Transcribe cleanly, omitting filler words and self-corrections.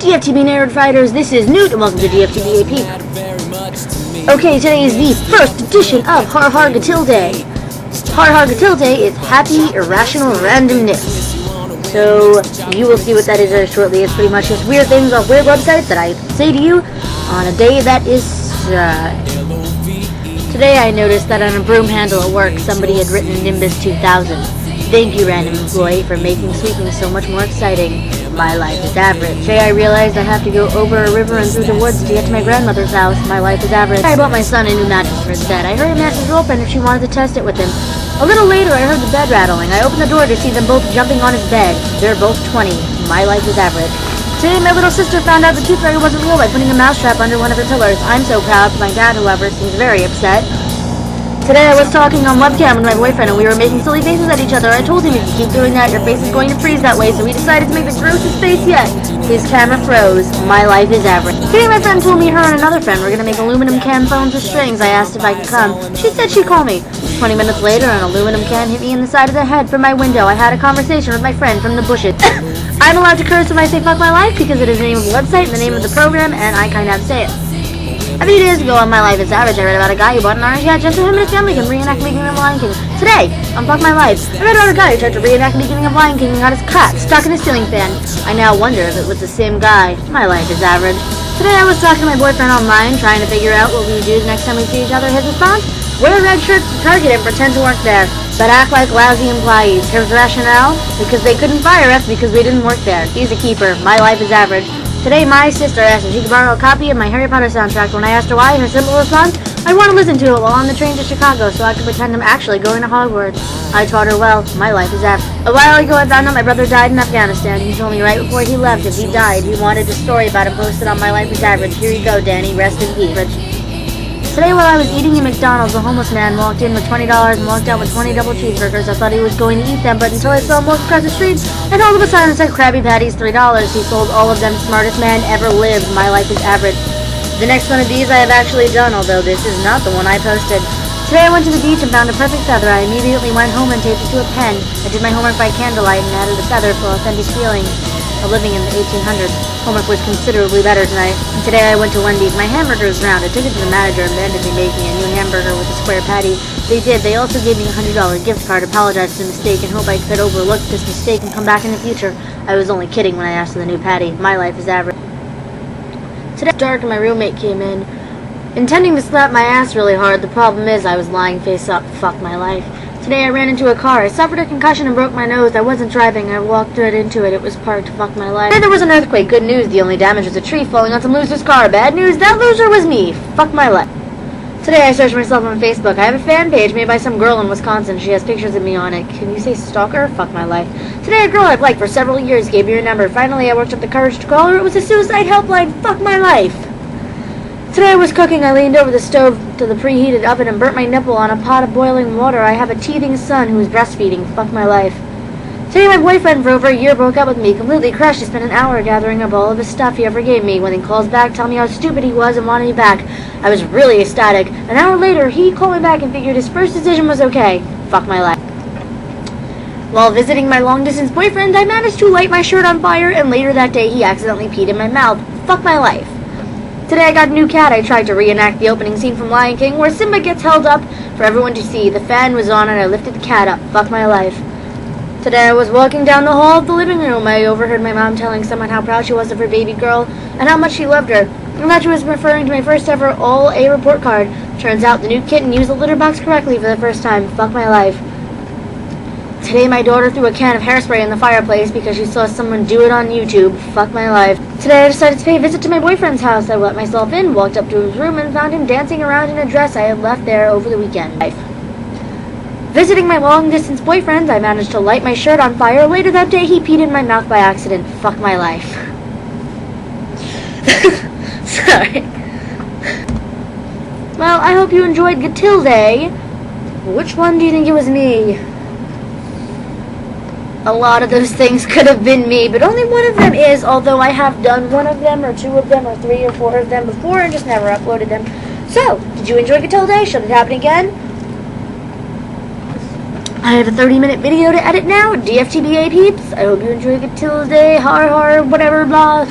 DFTB Nerd Fighters, this is Newt, and welcome to dftbapeep. Okay, today is the first edition of Har Har Gatilde. Har Har Gatilde is Happy Irrational Randomness. So, you will see what that is very shortly. It's pretty much just weird things off weird websites that I say to you on a day that is Today I noticed that on a broom handle at work, somebody had written Nimbus 2000. Thank you, random employee, for making sweeping so much more exciting. My life is average. Today I realized I have to go over a river and through the woods to get to my grandmother's house. My life is average. I bought my son a new mattress for his bed. I heard him ask his girlfriend if she wanted to test it with him. A little later I heard the bed rattling. I opened the door to see them both jumping on his bed. They're both 20. My life is average. Today my little sister found out the tooth fairy wasn't real by putting a mousetrap under one of her pillars. I'm so proud. My dad, however, seems very upset. Today I was talking on webcam with my boyfriend and we were making silly faces at each other. I told him if you keep doing that, your face is going to freeze that way, so we decided to make the grossest face yet. His camera froze. My life is average. Today my friend told me her and another friend were going to make aluminum can phones with strings. I asked if I could come. She said she'd call me. 20 minutes later, an aluminum can hit me in the side of the head from my window. I had a conversation with my friend from the bushes. I'm allowed to curse when I say fuck my life because it is the name of the website and the name of the program, and I kind of have to say it. A few days ago on My Life is Average, I read about a guy who bought an orange hat just so him and his family can reenact the beginning of Lion King. Today, on Fuck My Life, I read about a guy who tried to reenact the beginning of Lion King and got his cat stuck in a ceiling fan. I now wonder if it was the same guy. My life is average. Today I was talking to my boyfriend online, trying to figure out what we would do the next time we see each other. His response? Wear red shirts to Target and pretend to work there, but act like lousy employees. His rationale? Because they couldn't fire us because we didn't work there. He's a keeper. My life is average. Today, my sister asked if she could borrow a copy of my Harry Potter soundtrack. When I asked her why, her simple response, I want to listen to it while on the train to Chicago so I can pretend I'm actually going to Hogwarts. I taught her well. My life is average. A while ago, I found out my brother died in Afghanistan. He told me right before he left if he died, he wanted a story about him posted on My Life is Average. Here you go, Danny. Rest in peace. Today, while I was eating at McDonald's, a homeless man walked in with $20 and walked out with 20 double cheeseburgers. I thought he was going to eat them, but until I saw him walk across the street, and all of a sudden it said Krabby Patties $3. He sold all of them. Smartest man ever lived. My life is average. The next one of these I have actually done, although this is not the one I posted. Today I went to the beach and found a perfect feather. I immediately went home and taped it to a pen. I did my homework by candlelight and added a feather for authentic feelings of living in the 1800s. Homework was considerably better tonight. And today I went to Wendy's. My hamburger was round. I took it to the manager and demanded they make me a new hamburger with a square patty. They did. They also gave me a $100 gift card, apologized for the mistake, and hope I could overlook this mistake and come back in the future. I was only kidding when I asked for the new patty. My life is average. Today it was dark and my roommate came in, intending to slap my ass really hard. The problem is I was lying face up. Fuck my life. Today I ran into a car. I suffered a concussion and broke my nose. I wasn't driving. I walked right into it. It was parked. Fuck my life. Today there was an earthquake. Good news. The only damage was a tree falling on some loser's car. Bad news. That loser was me. Fuck my life. Today I searched myself on Facebook. I have a fan page made by some girl in Wisconsin. She has pictures of me on it. Can you say stalker? Fuck my life. Today a girl I've liked for several years gave me her number. Finally I worked up the courage to call her. It was a suicide helpline. Fuck my life. Today I was cooking. I leaned over the stove to the preheated oven and burnt my nipple on a pot of boiling water. I have a teething son who is breastfeeding. Fuck my life. Today my boyfriend for over a year broke up with me, completely crushed. He spent an hour gathering up all of his stuff he ever gave me. When he calls back, tell me how stupid he was and wanted me back. I was really ecstatic. An hour later, he called me back and figured his first decision was okay. Fuck my life. While visiting my long-distance boyfriend, I managed to light my shirt on fire, and later that day he accidentally peed in my mouth. Fuck my life. Today I got a new cat. I tried to reenact the opening scene from Lion King where Simba gets held up for everyone to see. The fan was on and I lifted the cat up. Fuck my life. Today I was walking down the hall of the living room. I overheard my mom telling someone how proud she was of her baby girl and how much she loved her. I thought she was referring to my first ever all-A report card. Turns out the new kitten used the litter box correctly for the first time. Fuck my life. Today my daughter threw a can of hairspray in the fireplace because she saw someone do it on YouTube. Fuck my life. Today I decided to pay a visit to my boyfriend's house. I let myself in, walked up to his room, and found him dancing around in a dress I had left there over the weekend. Visiting my long-distance boyfriend, I managed to light my shirt on fire. Later that day he peed in my mouth by accident. Fuck my life. Sorry. Well, I hope you enjoyed Gatilde. Which one do you think it was me? A lot of those things could have been me, but only one of them is, although I have done one of them, or two of them, or three or four of them before, and just never uploaded them. So, did you enjoy Gatilde? Should it happen again? I have a 30-minute video to edit now. DFTBA peeps. I hope you enjoy Gatilde, har har, whatever, blah.